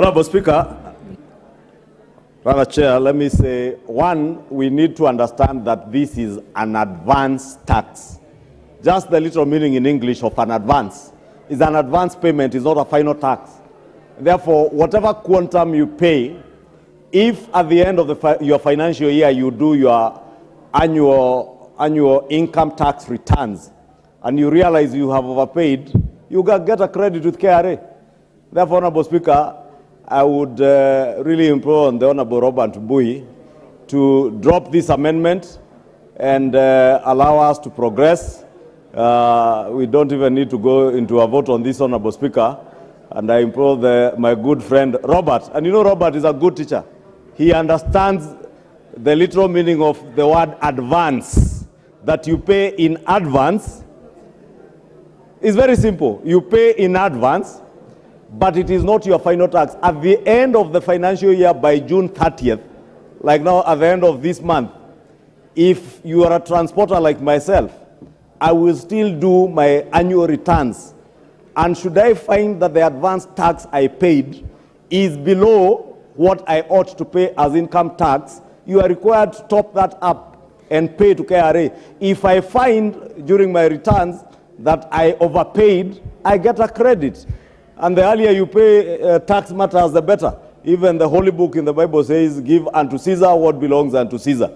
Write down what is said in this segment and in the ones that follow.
Honorable Speaker, Honorable Chair, let me say, one, we need to understand that this is an advance tax. Just the literal meaning in English of an advance is an advance payment, is not a final tax. Therefore, whatever quantum you pay, if at the end of your financial year you do your annual income tax returns and you realize you have overpaid, you get a credit with KRA. Therefore, Honorable Speaker, I would really implore on the Honorable Robert Bui to drop this amendment and allow us to progress. We don't even need to go into a vote on this, Honorable Speaker. And I implore my good friend Robert, and you know Robert is a good teacher. He understands the literal meaning of the word advance, that you pay in advance. It's very simple. You pay in advance, but it is not your final tax. At the end of the financial year, by June 30th, like now at the end of this month, if you are a transporter like myself, I will still do my annual returns. And should I find that the advance tax I paid is below what I ought to pay as income tax, you are required to top that up and pay to KRA. If I find during my returns that I overpaid, I get a credit. And the earlier you pay tax matters, the better. Even the Holy Book in the Bible says, give unto Caesar what belongs unto Caesar.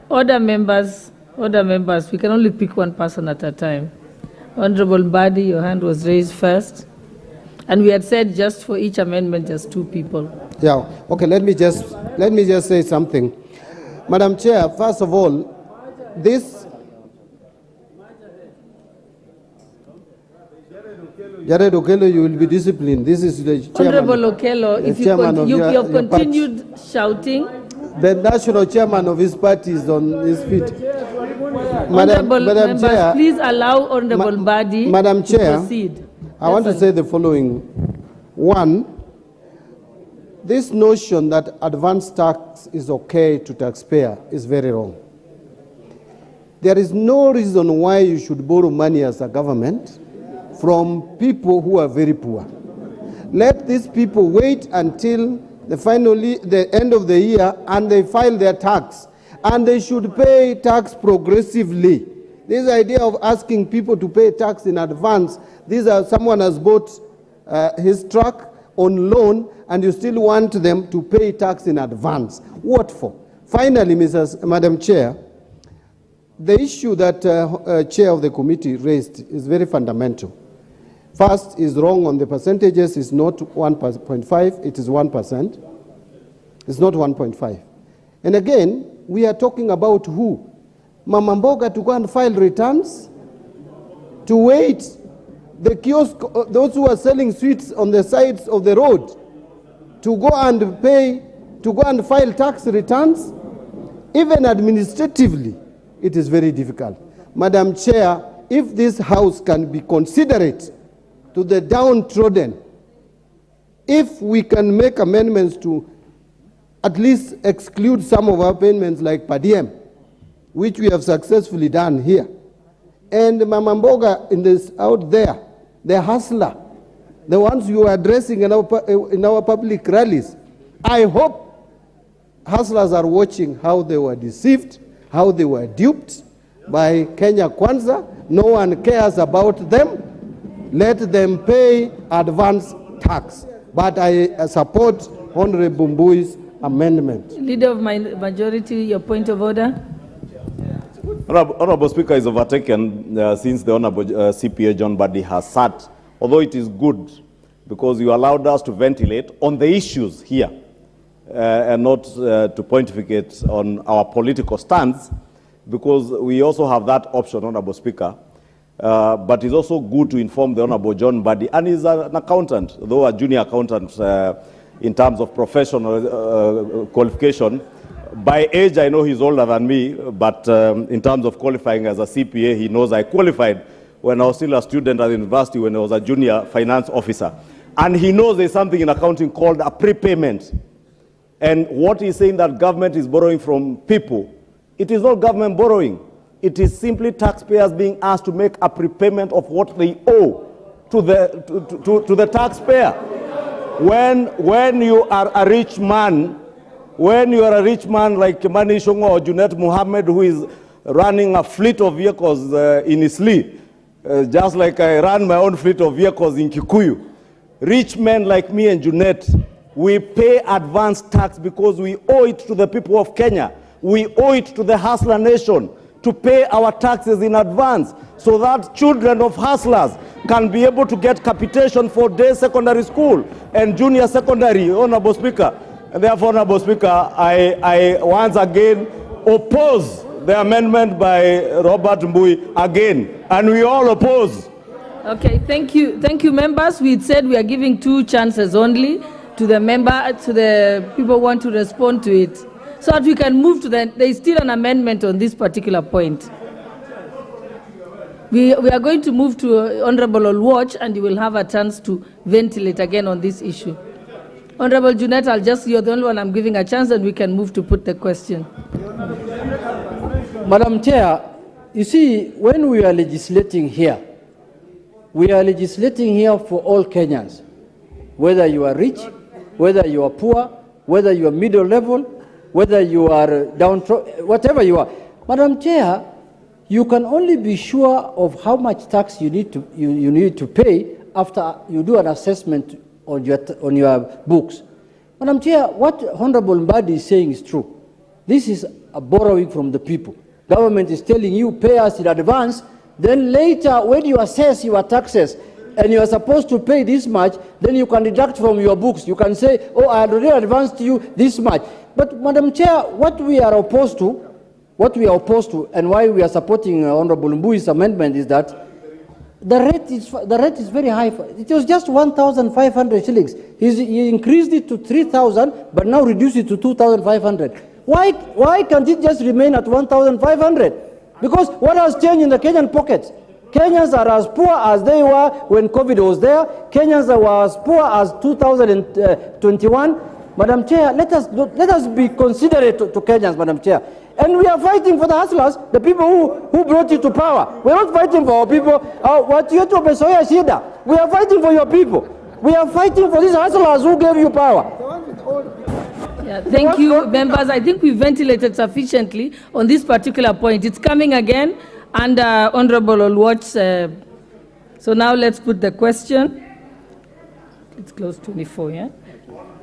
Order members, we can only pick one person at a time. Honorable Mbadi, your hand was raised first. And we had said just for each amendment, just 2 people. Yeah, okay, let me just say something. Madam Chair, first of all, this... Jared Okello, you will be disciplined. This is the chairman. Honorable Okello, if you have continued shouting... The national chairman of his party is on his feet. Madam Chair, please allow Honorable Mbadi to proceed. I want to say the following. One, this notion that advance tax is okay to taxpayer is very wrong. There is no reason why you should borrow money as a government from people who are very poor. Let these people wait until the end of the year and they file their tax. And they should pay tax progressively. This idea of asking people to pay tax in advance, someone has bought his truck on loan and you still want them to pay tax in advance. What for? Finally, Madam Chair, the issue that Chair of the committee raised is very fundamental. First, is wrong on the percentages. It's not 1.5, it is 1%. It's not 1.5. And again, we are talking about who? Mama Mboga to go and file returns? To wait? The kiosk, those who are selling sweets on the sides of the road, to go and pay, to go and file tax returns? Even administratively, it is very difficult. Madam Chair, if this House can be considerate to the downtrodden, if we can make amendments to at least exclude some of our payments like per diem, which we have successfully done here, and Mama Mboga out there, the hustler, the ones you are addressing in our public rallies, I hope hustlers are watching how they were deceived, how they were duped by Kenya Kwanza. No one cares about them. Let them pay advance tax. But I support Honorable Mbui's amendment. Leader of majority, your point of order. Honorable Speaker is overtaken since the Honorable CPA John Mbadi has sat, although it is good because you allowed us to ventilate on the issues here and not to pontificate on our political stance, because we also have that option, Honorable Speaker. But it's also good to inform the Honorable John Mbadi, and he's an accountant, though a junior accountant in terms of professional qualification. By age, I know he's older than me, but in terms of qualifying as a CPA, he knows I qualified when I was still a student at the university, when I was a junior finance officer. And he knows there's something in accounting called a prepayment. And what he's saying that government is borrowing from people, it is not government borrowing. It is simply taxpayers being asked to make a prepayment of what they owe to the taxpayer. When you are a rich man, like Kimani, Ichungwa, or Junet Muhammad, who is running a fleet of vehicles in Isli, just like I ran my own fleet of vehicles in Kikuyu. Rich men like me and Junet, we pay advance tax because we owe it to the people of Kenya. We owe it to the hustler nation to pay our taxes in advance so that children of hustlers can be able to get capitation for day secondary school and junior secondary, Honorable Speaker. And therefore, Honorable Speaker, I once again oppose the amendment by Robert Mbui again, and we all oppose. Okay, thank you. Thank you, members. We said we are giving 2 chances only to the people who want to respond to it, so that we can move to there is still an amendment on this particular point. We are going to move to Honorable Olwatch, and you will have a chance to ventilate again on this issue. Honorable Junet, you're the only one I'm giving a chance, and we can move to put the question. Madam Chair, you see, when we are legislating here, we are legislating here for all Kenyans, whether you are rich, whether you are poor, whether you are middle level, whether you are downtrodden, whatever you are. Madam Chair, you can only be sure of how much tax you need to pay after you do an assessment on your books. Madam Chair, what Honorable Mbadi is saying is true. This is a borrowing from the people. Government is telling you, pay us in advance, then later when you assess your taxes and you are supposed to pay this much, then you can deduct from your books. You can say, oh, I already advanced to you this much. But Madam Chair, what we are opposed to, and why we are supporting Honorable Mbui's amendment is that the rate is very high. It was just 1,500 shillings. He increased it to 3,000, but now reduced it to 2,500. Why can't it just remain at 1,500? Because what has changed in the Kenyan pockets? Kenyans are as poor as they were when COVID was there. Kenyans are as poor as 2021. Madam Chair, let us be considerate to Kenyans, Madam Chair. And we are fighting for the hustlers, the people who brought you to power. We are not fighting for our people. We are fighting for your people. We are fighting for these hustlers who gave you power. Yeah, thank you, members. I think we ventilated sufficiently on this particular point. It's coming again under Honorable Olwatch. So now let's put the question. It's clause 24, yeah?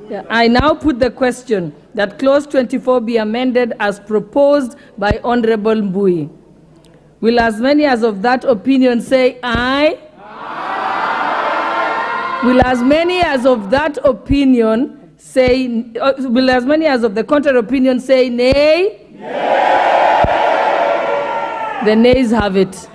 Yeah, I now put the question that clause 24 be amended as proposed by Honorable Mbui. Will as many as of that opinion say aye? Aye. Will as many as of that opinion say, will as many as of the contrary opinion say nay? Nay. The nays have it.